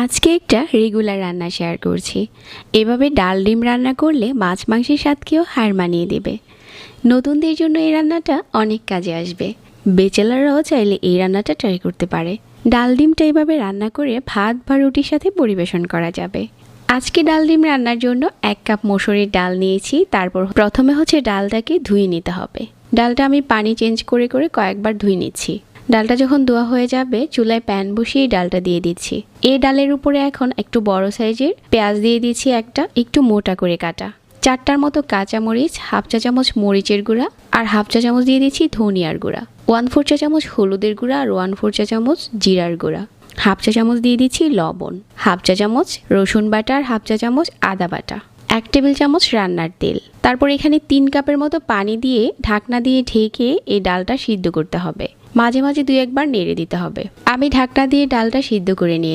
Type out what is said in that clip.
আজকে একটা রেগুলার রান্না শেয়ার করছি। এভাবে ডাল ডিম রান্না করলে মাছ মাংসের স্বাদকেও হার মানিয়ে দেবে। নতুনদের জন্য এই রান্নাটা অনেক কাজে আসবে। বেচেলাররাও চাইলে এই রান্নাটা ট্রাই করতে পারে। ডাল ডিমটা এভাবে রান্না করে ভাত বা রুটির সাথে পরিবেশন করা যাবে। আজকে ডাল ডিম রান্নার জন্য 1 কাপ মসুরির ডাল নিয়েছি। তারপর প্রথমে ডালটাকে ধুয়ে নিতে হবে। ডালটা আমি পানি চেঞ্জ করে করে কয়েকবার ধুয়ে নিচ্ছি। ডালটা যখন ধোয়া হয়ে যাবে, চুলায় প্যান বসিয়ে ডালটা দিয়ে দিচ্ছি। এই ডালের উপরে এখন একটু বড় সাইজের পেঁয়াজ দিয়ে দিচ্ছি, একটু মোটা করে কাটা। 4টার মতো কাঁচামরিচ, হাফ চা চামচ মরিচের গুঁড়া আর হাফ চা চামচ দিয়ে দিচ্ছি ধনিয়ার গুঁড়া, 1/4 চা চামচ হলুদের গুঁড়া আর 1/4 চা চামচ জিরার গুঁড়া, হাফ চা চামচ দিয়ে দিচ্ছি লবণ, হাফ চা চামচ রসুন বাটা আর হাফ চা চামচ আদা বাটা, 1 টেবিল চামচ রান্নার তেল। তারপর এখানে 3 কাপের মতো পানি দিয়ে ঢাকনা দিয়ে ঢেকে এই ডালটা সিদ্ধ করতে হবে। মাঝে মাঝে 2-1 বার নেড়ে দিতে হবে। আমি ঢাকনা দিয়ে ডালটা সিদ্ধ করে নিয়ে